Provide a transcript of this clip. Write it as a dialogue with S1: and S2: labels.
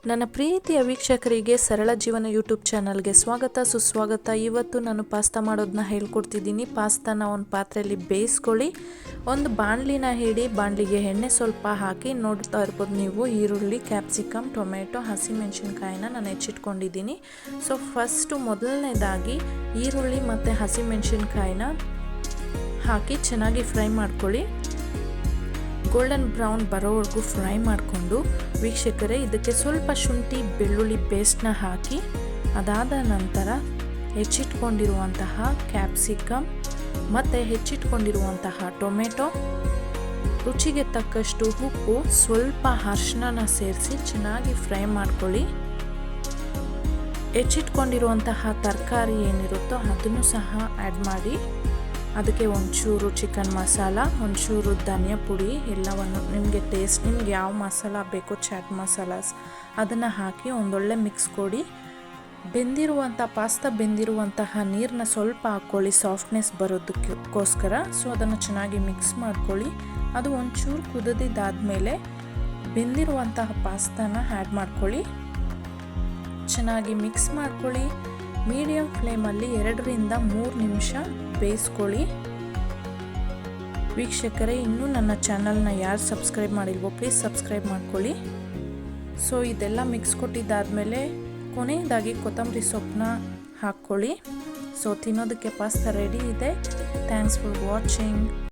S1: ನನ್ನ ಪ್ರೀತಿಯ ವೀಕ್ಷಕರಿಗೆ ಸರಳ ಜೀವನ ಯೂಟ್ಯೂಬ್ ಚಾನಲ್ಗೆ ಸ್ವಾಗತ ಸುಸ್ವಾಗತ. ಇವತ್ತು ನಾನು ಪಾಸ್ತಾ ಮಾಡೋದನ್ನ ಹೇಳ್ಕೊಡ್ತಿದ್ದೀನಿ. ಪಾಸ್ತಾನ ಒಂದು ಪಾತ್ರೆಯಲ್ಲಿ ಬೇಯಿಸ್ಕೊಳ್ಳಿ. ಒಂದು ಬಾಣಲಿನ ಹಿಡಿ, ಬಾಣಲಿಗೆ ಎಣ್ಣೆ ಸ್ವಲ್ಪ ಹಾಕಿ, ನೋಡ್ತಾ ಇರ್ಬೋದು ನೀವು ಈರುಳ್ಳಿ, ಕ್ಯಾಪ್ಸಿಕಮ್, ಟೊಮೆಟೊ, ಹಸಿಮೆಣಸಿನ್ಕಾಯಿನ ನಾನು ಹೆಚ್ಚಿಟ್ಕೊಂಡಿದ್ದೀನಿ. ಸೊ ಫಸ್ಟು ಮೊದಲನೇದಾಗಿ ಈರುಳ್ಳಿ ಮತ್ತು ಹಸಿಮೆಣಸಿನ್ಕಾಯಿನ ಹಾಕಿ ಚೆನ್ನಾಗಿ ಫ್ರೈ ಮಾಡ್ಕೊಳ್ಳಿ. ಗೋಲ್ಡನ್ ಬ್ರೌನ್ ಬರೋವರೆಗೂ ಫ್ರೈ ಮಾಡಿಕೊಂಡು ವೀಕ್ಷಕರೇ, ಇದಕ್ಕೆ ಸ್ವಲ್ಪ ಶುಂಠಿ ಬೆಳ್ಳುಳ್ಳಿ ಪೇಸ್ಟ್ನ ಹಾಕಿ, ಅದಾದ ನಂತರ ಹೆಚ್ಚಿಟ್ಕೊಂಡಿರುವಂತಹ ಕ್ಯಾಪ್ಸಿಕಮ್ ಮತ್ತು ಹೆಚ್ಚಿಟ್ಕೊಂಡಿರುವಂತಹ ಟೊಮೆಟೊ, ರುಚಿಗೆ ತಕ್ಕಷ್ಟು ಉಪ್ಪು, ಸ್ವಲ್ಪ ಅರಿಶಿನ ಸೇರಿಸಿ ಚೆನ್ನಾಗಿ ಫ್ರೈ ಮಾಡ್ಕೊಳ್ಳಿ. ಹೆಚ್ಚಿಟ್ಕೊಂಡಿರುವಂತಹ ತರಕಾರಿ ಏನಿರುತ್ತೋ ಅದನ್ನು ಸಹ ಆ್ಯಡ್ ಮಾಡಿ. ಅದಕ್ಕೆ ಒಂಚೂರು ಚಿಕನ್ ಮಸಾಲ, ಒಂಚೂರು ಧನಿಯಾ ಪುಡಿ, ಎಲ್ಲವನ್ನು ನಿಮಗೆ ಟೇಸ್ಟ್, ನಿಮ್ಗೆ ಯಾವ ಮಸಾಲ ಬೇಕೋ ಚಾಟ್ ಮಸಾಲಾಸ್ ಅದನ್ನು ಹಾಕಿ ಒಂದೊಳ್ಳೆ ಮಿಕ್ಸ್ ಕೊಡಿ. ಪಾಸ್ತಾ ಬೆಂದಿರುವಂತಹ ನೀರನ್ನ ಸ್ವಲ್ಪ ಹಾಕ್ಕೊಳ್ಳಿ, ಸಾಫ್ಟ್ನೆಸ್ ಬರೋದಕ್ಕೋಸ್ಕರ. ಸೊ ಅದನ್ನು ಚೆನ್ನಾಗಿ ಮಿಕ್ಸ್ ಮಾಡ್ಕೊಳ್ಳಿ. ಅದು ಒಂಚೂರು ಕುದಿದಾದ್ಮೇಲೆ ಬೆಂದಿರುವಂತಹ ಪಾಸ್ತಾನ ಆ್ಯಡ್ ಮಾಡ್ಕೊಳ್ಳಿ. ಚೆನ್ನಾಗಿ ಮಿಕ್ಸ್ ಮಾಡ್ಕೊಳ್ಳಿ. ಮೀಡಿಯಂ ಫ್ಲೇಮಲ್ಲಿ 2 ರಿಂದ 3 ನಿಮಿಷ ಬೇಯಿಸ್ಕೊಳ್ಳಿ. ವೀಕ್ಷಕರೇ, ಇನ್ನೂ ನನ್ನ ಚಾನಲ್ನ ಯಾರು ಸಬ್ಸ್ಕ್ರೈಬ್ ಮಾಡಿಲ್ವೋ ಪ್ಲೀಸ್ ಸಬ್ಸ್ಕ್ರೈಬ್ ಮಾಡ್ಕೊಳ್ಳಿ. ಸೊ ಇದೆಲ್ಲ ಮಿಕ್ಸ್ ಕೊಟ್ಟಿದ್ದಾದಮೇಲೆ ಕೊನೆಯದಾಗಿ ಕೊತ್ತಂಬರಿ ಸೊಪ್ಪನ್ನ ಹಾಕ್ಕೊಳ್ಳಿ. ಸೊ ತಿನ್ನೋದಕ್ಕೆ ಪಾಸ್ತಾ ರೆಡಿ ಇದೆ. Thanks for watching.